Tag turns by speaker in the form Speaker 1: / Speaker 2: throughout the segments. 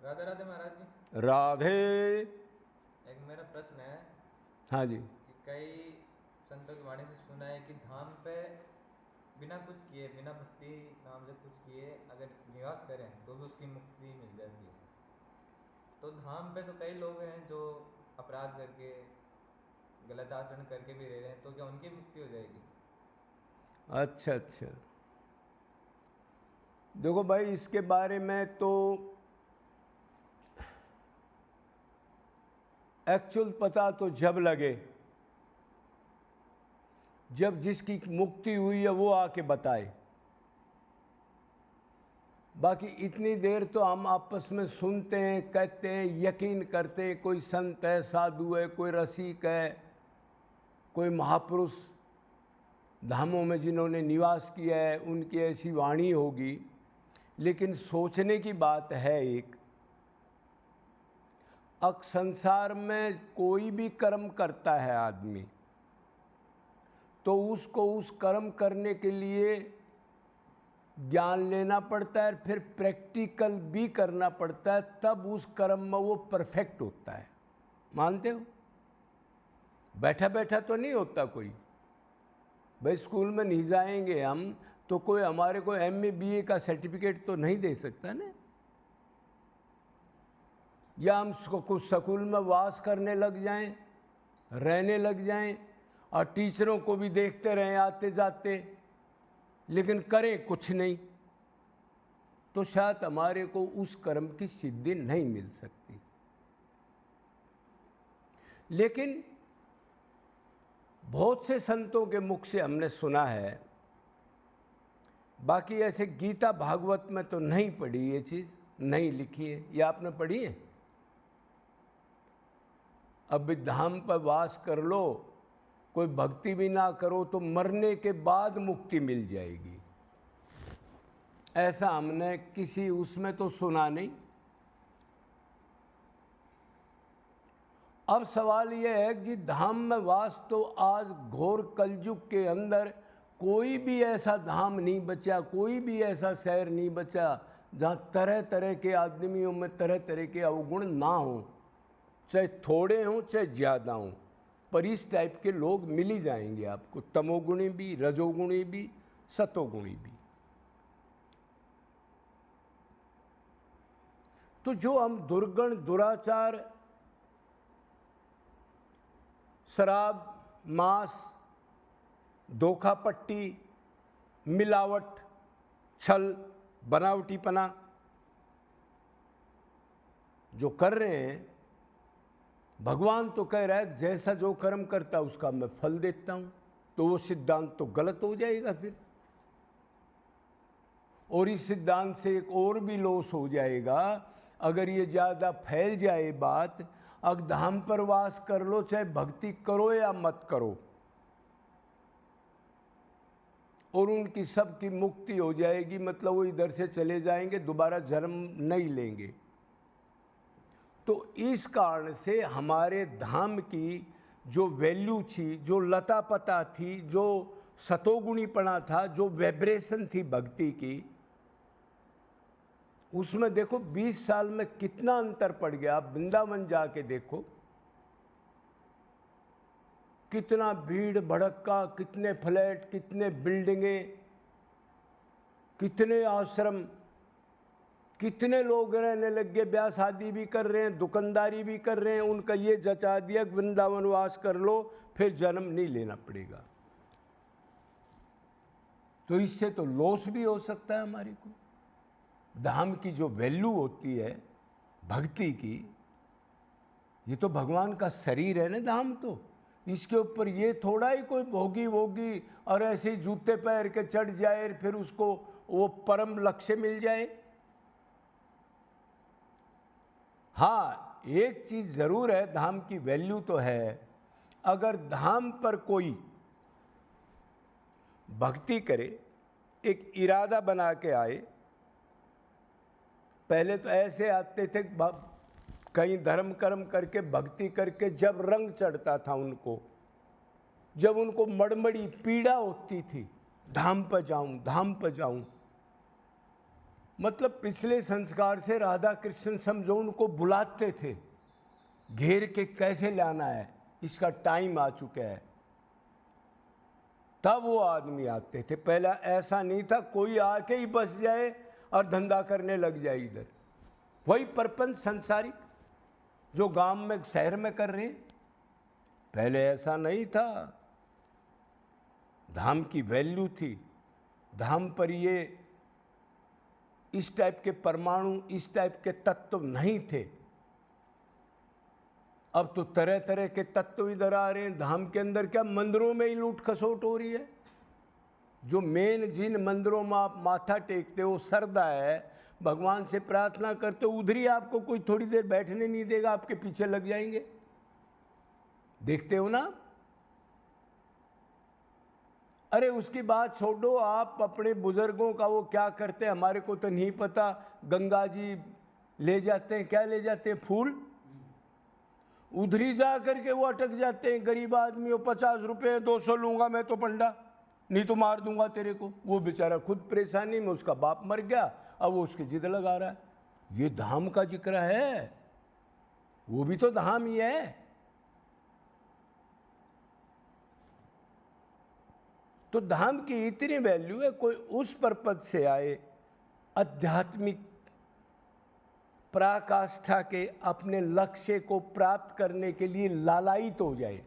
Speaker 1: राधे राधे महाराज जी।
Speaker 2: राधे।
Speaker 1: एक मेरा प्रश्न है
Speaker 2: हाँ जी।
Speaker 1: कि कई संतों की वाणी से सुना है कि धाम पे बिना कुछ किए, बिना भक्ति नाम से कुछ किए अगर निवास करें तो भी उसकी मुक्ति मिल जाती है। तो धाम पे तो कई लोग हैं जो अपराध करके, गलत आचरण करके भी रह रहे हैं, तो क्या उनकी मुक्ति हो जाएगी?
Speaker 2: अच्छा अच्छा, देखो भाई, इसके बारे में तो एक्चुअल पता तो जब लगे जब जिसकी मुक्ति हुई है वो आके बताए। बाकी इतनी देर तो हम आपस में सुनते हैं, कहते हैं, यकीन करते हैं, कोई संत है, साधु है, कोई रसिक है, कोई महापुरुष धामों में जिन्होंने निवास किया है उनकी ऐसी वाणी होगी। लेकिन सोचने की बात है एक, संसार में कोई भी कर्म करता है आदमी, तो उसको उस कर्म करने के लिए ज्ञान लेना पड़ता है, फिर प्रैक्टिकल भी करना पड़ता है, तब उस कर्म में वो परफेक्ट होता है। मानते हो? बैठा बैठा तो नहीं होता कोई। भाई स्कूल में नहीं जाएंगे हम तो कोई हमारे को MA BA का सर्टिफिकेट तो नहीं दे सकता ना। या हम कुछ स्कूल में वास करने लग जाएं, रहने लग जाएं और टीचरों को भी देखते रहें आते जाते, लेकिन करें कुछ नहीं, तो शायद हमारे को उस कर्म की सिद्धि नहीं मिल सकती। लेकिन बहुत से संतों के मुख से हमने सुना है, बाकी ऐसे गीता भागवत में तो नहीं पढ़ी ये चीज़, नहीं लिखी है। ये आपने पढ़ी है? अब धाम पर वास कर लो, कोई भक्ति भी ना करो तो मरने के बाद मुक्ति मिल जाएगी, ऐसा हमने किसी उसमें तो सुना नहीं। अब सवाल यह है कि धाम में वास तो आज घोर कलयुग के अंदर कोई भी ऐसा धाम नहीं बचा, कोई भी ऐसा शहर नहीं बचा जहाँ तरह तरह के आदमियों में तरह तरह के अवगुण ना हो, चाहे थोड़े हों चाहे ज़्यादा हों, पर इस टाइप के लोग मिल ही जाएंगे आपको, तमोगुणी भी, रजोगुणी भी, सतोगुणी भी। तो जो हम दुर्गुण, दुराचार, शराब, मांस, धोखापट्टी, मिलावट, छल, बनावटीपना जो कर रहे हैं, भगवान तो कह रहा है जैसा जो कर्म करता उसका मैं फल देता हूं, तो वो सिद्धांत तो गलत हो जाएगा फिर। और इस सिद्धांत से एक और भी लॉस हो जाएगा, अगर ये ज़्यादा फैल जाए बात, अब धाम पर वास कर लो, चाहे भक्ति करो या मत करो, और उनकी सबकी मुक्ति हो जाएगी, मतलब वो इधर से चले जाएंगे, दोबारा जन्म नहीं लेंगे। तो इस कारण से हमारे धाम की जो वैल्यू थी, जो लता पता थी, जो सतोगुणीपना था, जो वाइब्रेशन थी भक्ति की, उसमें देखो 20 साल में कितना अंतर पड़ गया। आप वृंदावन जाके देखो, कितना भीड़ भड़क्का, कितने फ्लैट, कितने बिल्डिंगें, कितने आश्रम, कितने लोग रहने लग गए, ब्याह शादी भी कर रहे हैं, दुकानदारी भी कर रहे हैं। उनका ये जचा दिया कि वृंदावन वास कर लो, फिर जन्म नहीं लेना पड़ेगा। तो इससे तो लॉस भी हो सकता है हमारे को। धाम की जो वैल्यू होती है भक्ति की, ये तो भगवान का शरीर है ना धाम, तो इसके ऊपर ये थोड़ा ही कोई भोगी वोगी और ऐसे जूते पैर के चढ़ जाए फिर उसको वो परम लक्ष्य मिल जाए। हाँ, एक चीज जरूर है, धाम की वैल्यू तो है। अगर धाम पर कोई भक्ति करे, एक इरादा बना के आए, पहले तो ऐसे आते थे कहीं धर्म कर्म करके भक्ति करके, जब रंग चढ़ता था उनको, जब उनको मड़मड़ी पीड़ा होती थी, धाम पर जाऊं, धाम पर जाऊं, मतलब पिछले संस्कार से राधा कृष्ण समझो उनको बुलाते थे, घेर के कैसे लाना है, इसका टाइम आ चुका है, तब वो आदमी आते थे। पहला ऐसा नहीं था कोई आके ही बस जाए और धंधा करने लग जाए इधर। वही परपंच संसारिक जो गांव में शहर में कर रहे हैं, पहले ऐसा नहीं था। धाम की वैल्यू थी, धाम पर ये इस टाइप के परमाणु, इस टाइप के तत्व नहीं थे। अब तो तरह तरह के तत्व इधर आ रहे हैं धाम के अंदर। क्या मंदिरों में ही लूट खसोट हो रही है? जो मेन जिन मंदिरों में आप माथा टेकते हो, श्रद्धा है, भगवान से प्रार्थना करते हो, उधर ही आपको कोई थोड़ी देर बैठने नहीं देगा, आपके पीछे लग जाएंगे। देखते हो ना? अरे उसकी बात छोड़ो, आप अपने बुजुर्गों का वो क्या करते हैं हमारे को तो नहीं पता। गंगा जी ले जाते हैं, क्या ले जाते हैं? फूल। उधर ही जा करके वो अटक जाते हैं। गरीब आदमी हो, 50 रुपये 200 लूंगा मैं तो पंडा, नहीं तो मार दूंगा तेरे को। वो बेचारा खुद परेशानी में, उसका बाप मर गया, अब वो उसकी जिद लगा रहा है। ये धाम का जिक्र है, वो भी तो धाम ही है। तो धाम की इतनी वैल्यू है, कोई उस पर्पज से आए, आध्यात्मिक पराकाष्ठा के अपने लक्ष्य को प्राप्त करने के लिए लालायित हो जाए,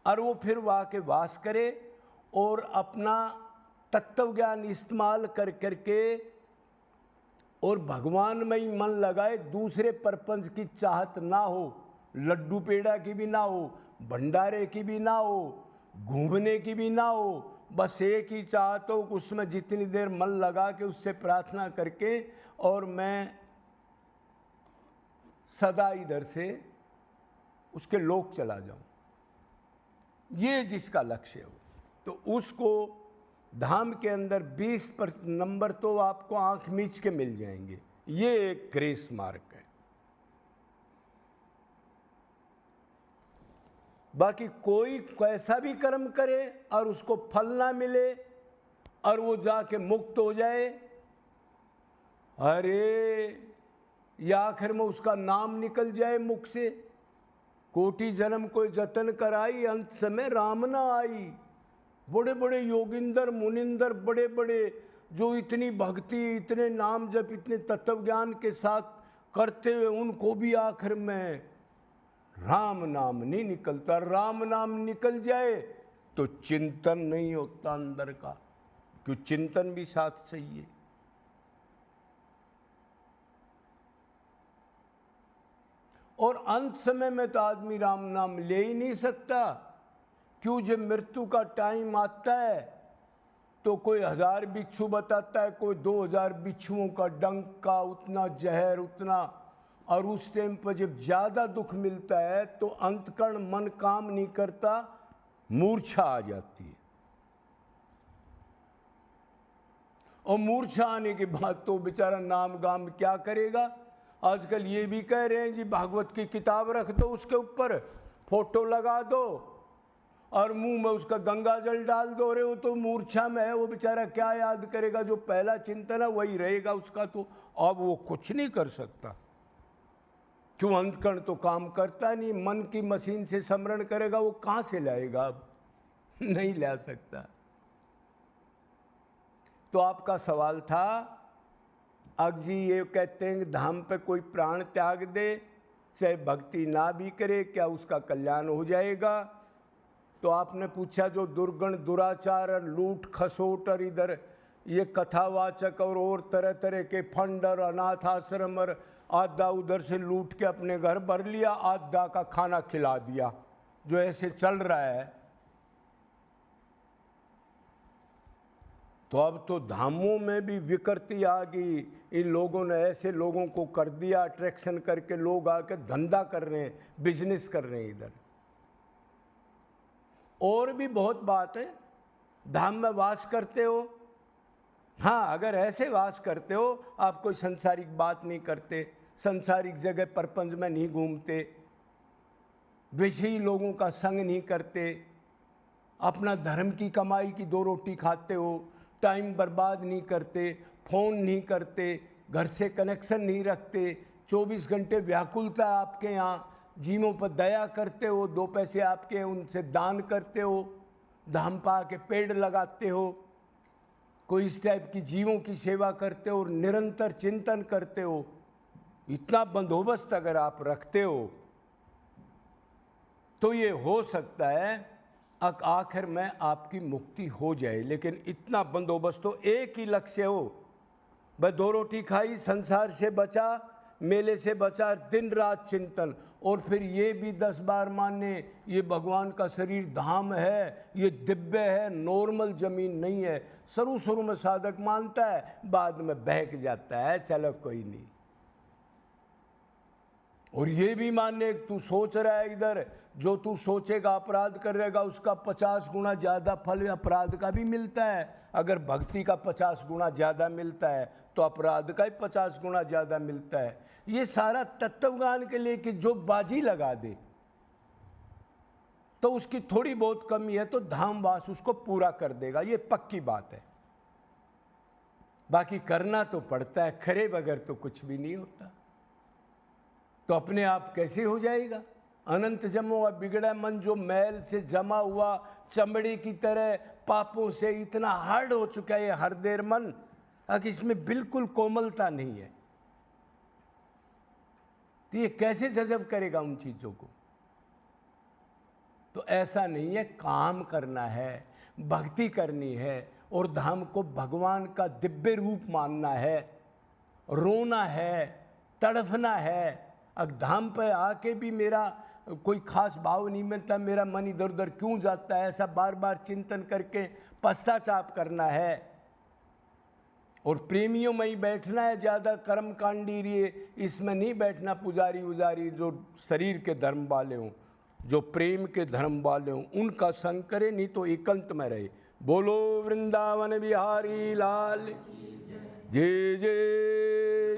Speaker 2: और वो फिर वहाँ के वास करे और अपना तत्व ज्ञान इस्तेमाल कर करके और भगवान में ही मन लगाए, दूसरे परपंच की चाहत ना हो, लड्डू पेड़ा की भी ना हो, भंडारे की भी ना हो, घूमने की भी ना हो, बस एक ही चाहत हो, उसमें जितनी देर मन लगा के उससे प्रार्थना करके और मैं सदा इधर से उसके लोक चला जाऊं, ये जिसका लक्ष्य हो, तो उसको धाम के अंदर 20 नंबर तो आपको आंख मीच के मिल जाएंगे। ये एक ग्रेस मार्क है। बाकी कोई कैसा भी कर्म करे और उसको फल ना मिले और वो जाके मुक्त हो जाए, अरे या आखिर में उसका नाम निकल जाए मुख से, कोटि जन्म कोई जतन कराई, अंत समय राम ना आई। बड़े बड़े योगिंदर मुनिंदर, बड़े बड़े जो इतनी भक्ति, इतने नाम जप, इतने तत्व ज्ञान के साथ करते हुए, उनको भी आखिर में राम नाम नहीं निकलता। राम नाम निकल जाए तो चिंतन नहीं होता अंदर का, क्यों? चिंतन भी साथ चाहिए। और अंत समय में तो आदमी राम नाम ले ही नहीं सकता, क्यों? जब मृत्यु का टाइम आता है तो कोई 1000 बिच्छू बताता है, कोई 2000 बिच्छुओं का डंक का उतना जहर, उतना, और उस टाइम पर जब ज़्यादा दुख मिलता है तो अंतकरण मन काम नहीं करता, मूर्छा आ जाती है। और मूर्छा आने के बाद तो बेचारा नाम गाम क्या करेगा? आजकल ये भी कह रहे हैं जी भागवत की किताब रख दो, उसके ऊपर फोटो लगा दो और मुंह में उसका गंगा जल डाल दो। रे वो तो मूर्छा में है, वो बेचारा क्या याद करेगा? जो पहला चिंतन है वही रहेगा उसका, तो अब वो कुछ नहीं कर सकता। क्यों? अंतकरण तो काम करता नहीं, मन की मशीन से स्मरण करेगा, वो कहाँ से लाएगा? अब नहीं ला सकता। तो आपका सवाल था, अब जी ये कहते हैं धाम पे कोई प्राण त्याग दे, चाहे भक्ति ना भी करे, क्या उसका कल्याण हो जाएगा? तो आपने पूछा जो दुर्गुण, दुराचार और लूट खसोट और इधर ये कथावाचक और तरह तरह के फंड और अनाथ आश्रम और आधा उधर से लूट के अपने घर भर लिया, आधा का खाना खिला दिया, जो ऐसे चल रहा है, तो अब तो धामों में भी विकृति आ गई। इन लोगों ने ऐसे लोगों को कर दिया, अट्रैक्शन करके लोग आके धंधा कर रहे हैं, बिजनेस कर रहे हैं इधर। और भी बहुत बात है। धाम में वास करते हो, हाँ, अगर ऐसे वास करते हो, आप कोई संसारिक बात नहीं करते, संसारिक जगह परपंच में नहीं घूमते, विषयी लोगों का संग नहीं करते, अपना धर्म की कमाई की 2 रोटी खाते हो, टाइम बर्बाद नहीं करते, फ़ोन नहीं करते, घर से कनेक्शन नहीं रखते, 24 घंटे व्याकुलता आपके यहाँ, जीवों पर दया करते हो, 2 पैसे आपके हैं उनसे दान करते हो, धाम पा के पेड़ लगाते हो, कोई इस टाइप की जीवों की सेवा करते हो और निरंतर चिंतन करते हो, इतना बंदोबस्त अगर आप रखते हो तो ये हो सकता है आखिर में आपकी मुक्ति हो जाए। लेकिन इतना बंदोबस्त हो, एक ही लक्ष्य हो, भाई 2 रोटी खाई, संसार से बचा, मेले से बचा, दिन रात चिंतन। और फिर ये भी 10 बार माने ये भगवान का शरीर धाम है, ये दिव्य है, नॉर्मल जमीन नहीं है। शुरू में साधक मानता है, बाद में बहक जाता है, चलो कोई नहीं। और ये भी मानने तू सोच रहा है इधर, जो तू सोचेगा अपराध करेगा उसका 50 गुना ज़्यादा फल अपराध का भी मिलता है। अगर भक्ति का 50 गुना ज़्यादा मिलता है तो अपराध का ही 50 गुना ज़्यादा मिलता है। ये सारा तत्वज्ञान के लिए कि जो बाजी लगा दे तो उसकी थोड़ी बहुत कमी है तो धामवास उसको पूरा कर देगा, ये पक्की बात है। बाकी करना तो पड़ता है, खरे बगैर तो कुछ भी नहीं होता। तो अपने आप कैसे हो जाएगा? अनंत जमा हुआ बिगड़ा मन जो मैल से जमा हुआ चमड़े की तरह पापों से इतना हार्ड हो चुका है ये हर देर मन, कि इसमें बिल्कुल कोमलता नहीं है। तो ये कैसे जज़ब करेगा उन चीज़ों को? तो ऐसा नहीं है, काम करना है, भक्ति करनी है और धाम को भगवान का दिव्य रूप मानना है, रोना है, तड़फना है। अब धाम पर आके भी मेरा कोई खास भाव नहीं मिलता, मेरा मन इधर उधर क्यों जाता है, ऐसा बार बार चिंतन करके पश्चाताप करना है। और प्रेमियों में ही बैठना है, ज़्यादा कर्मकांडी रहिए, इसमें नहीं बैठना पुजारी उजारी जो शरीर के धर्म वाले हों, जो प्रेम के धर्म वाले हों उनका संग करे, नहीं तो एकांत में रहे। बोलो वृंदावन बिहारी लाल जय जय।